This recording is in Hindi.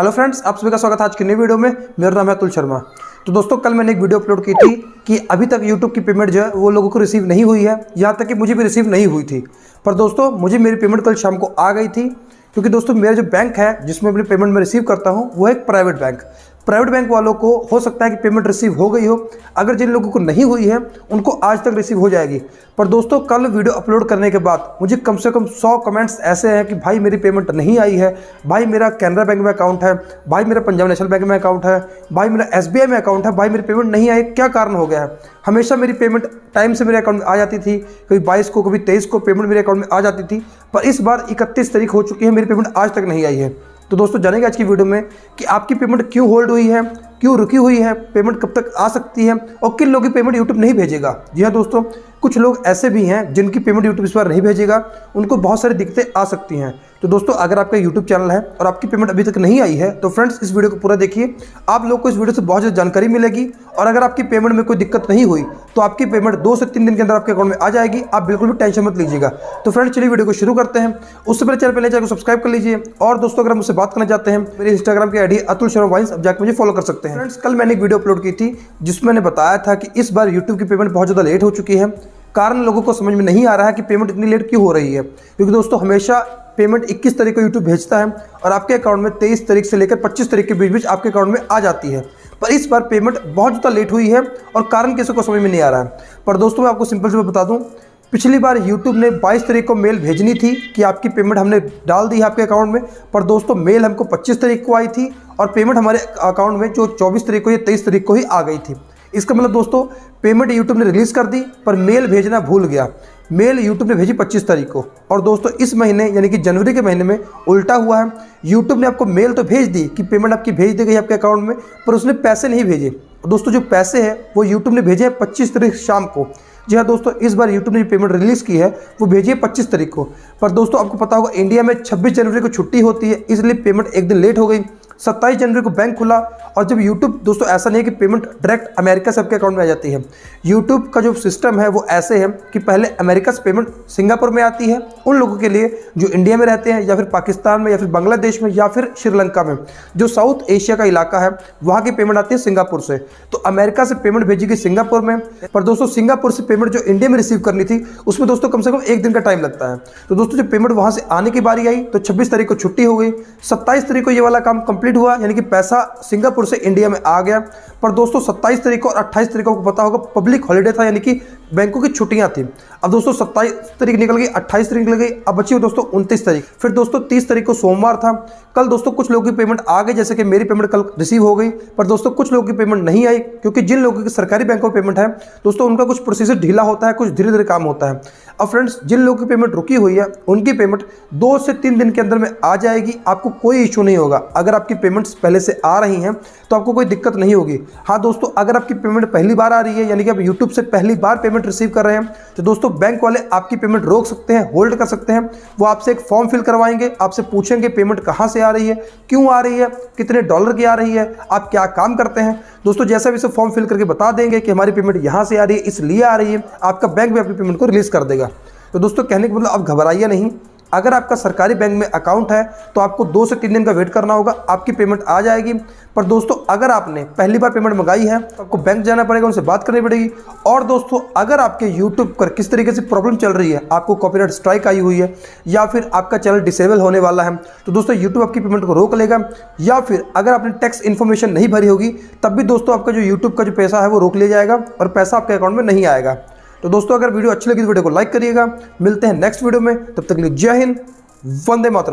हेलो फ्रेंड्स, आप सभी का स्वागत है आज की नई वीडियो में। मेरा नाम है अतुल शर्मा। तो दोस्तों, कल मैंने एक वीडियो अपलोड की थी कि अभी तक यूट्यूब की पेमेंट जो है वो लोगों को रिसीव नहीं हुई है, यहाँ तक कि मुझे भी रिसीव नहीं हुई थी। पर दोस्तों, मुझे मेरी पेमेंट कल शाम को आ गई थी, क्योंकि दोस्तों मेरा जो बैंक है जिसमें अपनी पेमेंट मैं रिसीव करता हूँ वो एक प्राइवेट बैंक वालों को हो सकता है कि पेमेंट रिसीव हो गई हो। अगर जिन लोगों को नहीं हुई है उनको आज तक रिसीव हो जाएगी। पर दोस्तों, कल वीडियो अपलोड करने के बाद मुझे कम से कम 100 कमेंट्स ऐसे हैं कि भाई मेरी पेमेंट नहीं आई है, भाई मेरा कैनरा बैंक में अकाउंट है, भाई मेरा पंजाब नेशनल बैंक में अकाउंट है, भाई मेरा SBI में अकाउंट है, भाई मेरी पेमेंट नहीं आई, क्या कारण हो गया है। हमेशा मेरी पेमेंट टाइम से मेरे अकाउंट में आ जाती थी, कभी 22 को कभी 23 को पेमेंट मेरे अकाउंट में आ जाती थी। पर इस बार 31 तारीख हो चुकी है, मेरी पेमेंट आज तक नहीं आई है। तो दोस्तों, जानेंगे आज की वीडियो में कि आपकी पेमेंट क्यों होल्ड हुई है, क्यों रुकी हुई है, पेमेंट कब तक आ सकती है और किन लोगों की पेमेंट यूट्यूब नहीं भेजेगा। जी हाँ दोस्तों, कुछ लोग ऐसे भी हैं जिनकी पेमेंट यूट्यूब इस बार नहीं भेजेगा, उनको बहुत सारी दिक्कतें आ सकती हैं। तो दोस्तों, अगर आपका यूट्यूब चैनल है और आपकी पेमेंट अभी तक नहीं आई है तो फ्रेंड्स इस वीडियो को पूरा देखिए, आप लोग को इस वीडियो से बहुत ज़्यादा जानकारी मिलेगी। और अगर आपकी पेमेंट में कोई दिक्कत नहीं हुई तो आपकी पेमेंट 2 से 3 दिन के अंदर आपके अकाउंट में आ जाएगी। आप बिल्कुल भी टेंशन मत लीजिएगा। तो फ्रेंड्स, चलिए वीडियो को शुरू करते हैं। उससे पहले चैनल को सब्सक्राइब कर लीजिए। और दोस्तों, अगर मुझसे बात करना चाहते हैं, मेरे इंस्टाग्राम की आईडी अतुल शर्मा वाइन्स, अब जाकर मुझे फॉलो कर सकते हैं। फ्रेंड्स, कल मैंने एक वीडियो अपलोड की थी जिसमें मैंने बताया था कि इस बार यूट्यूब की पेमेंट बहुत ज़्यादा लेट हो चुकी है। कारण लोगों को समझ में नहीं आ रहा है कि पेमेंट इतनी लेट क्यों हो रही है, क्योंकि दोस्तों हमेशा पेमेंट 21 तारीख को यूट्यूब भेजता है और आपके अकाउंट में 23 तारीख से लेकर 25 तारीख के बीच आपके अकाउंट में आ जाती है। पर इस बार पेमेंट बहुत ज़्यादा लेट हुई है और कारण किसी को समझ में नहीं आ रहा है। पर दोस्तों, मैं आपको सिंपल से बता दूं, पिछली बार यूट्यूब ने 22 तारीख को मेल भेजनी थी कि आपकी पेमेंट हमने डाल दी है आपके अकाउंट में। पर दोस्तों, मेल हमको 25 तारीख को आई थी और पेमेंट हमारे अकाउंट में जो 24 तारीख को या 23 तारीख को ही आ गई थी। इसका मतलब दोस्तों, पेमेंट यूट्यूब ने रिलीज़ कर दी पर मेल भेजना भूल गया। मेल यूट्यूब ने भेजी 25 तारीख को। और दोस्तों, इस महीने यानी कि जनवरी के महीने में उल्टा हुआ है। यूट्यूब ने आपको मेल तो भेज दी कि पेमेंट आपकी भेज दी गई आपके अकाउंट में, पर उसने पैसे नहीं भेजे। दोस्तों, जो पैसे हैं वो यूट्यूब ने भेजे हैं 25 तारीख शाम को। जी हाँ दोस्तों, इस बार यूट्यूब ने जो पेमेंट रिलीज़ की है वो भेजी है 25 तारीख को। पर दोस्तों, आपको पता होगा इंडिया में 26 जनवरी को छुट्टी होती है, इसलिए पेमेंट एक दिन लेट हो गई। 27 जनवरी को बैंक खुला और जब यूट्यूब, दोस्तों ऐसा नहीं है कि पेमेंट डायरेक्ट अमेरिका से आपके अकाउंट में आ जाती है। यूट्यूब का जो सिस्टम है वो ऐसे है कि पहले अमेरिका से पेमेंट सिंगापुर में आती है उन लोगों के लिए जो इंडिया में रहते हैं या फिर पाकिस्तान में या फिर बांग्लादेश में या फिर श्रीलंका में, जो साउथ एशिया का इलाका है वहाँ की पेमेंट आती है सिंगापुर से। तो अमेरिका से पेमेंट भेजी गई सिंगापुर में। पर दोस्तों, सिंगापुर से पेमेंट जो इंडिया में रिसीव करनी थी उसमें दोस्तों कम से कम 1 दिन का टाइम लगता है। तो दोस्तों, जब पेमेंट वहाँ से आने की बारी आई तो 26 तारीख को छुट्टी हो गई। 27 तारीख को ये वाला काम कंप्लीट हुआ, यानी कि पैसा सिंगापुर से इंडिया में आ गया। पर दोस्तों, 27 तारीख को और 28 तारीख को पता होगा पब्लिक हॉलीडे था, यानी कि बैंकों की छुट्टियां थी। अब दोस्तों 27 तारीख निकल गई, 28 तारीख निकल गई, अब बची हो दोस्तों 29 तारीख। फिर दोस्तों 30 तारीख को सोमवार था। कल दोस्तों कुछ लोगों की पेमेंट आ गई, जैसे कि मेरी पेमेंट कल रिसीव हो गई। पर दोस्तों, कुछ लोगों की पेमेंट नहीं आई, क्योंकि जिन लोगों की सरकारी बैंकों में पेमेंट है दोस्तों उनका कुछ प्रोसीजर ढीला होता है, कुछ धीरे धीरे काम होता है। अब फ्रेंड्स, जिन लोगों की पेमेंट रुकी हुई है उनकी पेमेंट 2 से 3 दिन के अंदर में आ जाएगी। आपको कोई इशू नहीं होगा। अगर आपकी पेमेंट्स पहले से आ रही हैं तो आपको कोई दिक्कत नहीं होगी। हाँ दोस्तों, अगर आपकी पेमेंट पहली बार आ रही है, यानी कि आप यूट्यूब से पहली बार पेमेंट रिसीव कर रहे हैं, तो दोस्तों बैंक वाले आपकी पेमेंट रोक सकते हैं, होल्ड कर सकते हैं। वो आपसे एक फॉर्म फिल करवाएंगे, आपसे पूछेंगे पेमेंट कहाँ से आ रही है, क्यों आ रही है, कितने डॉलर की आ रही है, आप क्या काम करते हैं। दोस्तों, जैसा भी इसे फॉर्म फिल करके बता देंगे कि हमारी पेमेंट यहाँ से आ रही है, इसलिए आ रही है, आपका बैंक भी आपकी पेमेंट को रिलीज कर देगा। तो दोस्तों, कहने का मतलब आप घबराइए नहीं। अगर आपका सरकारी बैंक में अकाउंट है तो आपको 2 से 3 दिन का वेट करना होगा, आपकी पेमेंट आ जाएगी। पर दोस्तों, अगर आपने पहली बार पेमेंट मंगाई है तो आपको बैंक जाना पड़ेगा, उनसे बात करनी पड़ेगी। और दोस्तों, अगर आपके यूट्यूब पर किस तरीके से प्रॉब्लम चल रही है, आपको कॉपीराइट स्ट्राइक आई हुई है या फिर आपका चैनल डिसेबल होने वाला है, तो दोस्तों यूट्यूब आपकी पेमेंट को रोक लेगा। या फिर अगर आपने टैक्स इन्फॉर्मेशन नहीं भरी होगी तब भी दोस्तों आपका जो यूट्यूब का जो पैसा है वो रोक लिया जाएगा और पैसा आपके अकाउंट में नहीं आएगा। तो दोस्तों, अगर वीडियो अच्छी लगी तो वीडियो को लाइक करिएगा। मिलते हैं नेक्स्ट वीडियो में, तब तक के लिए जय हिंद, वंदे मातरम।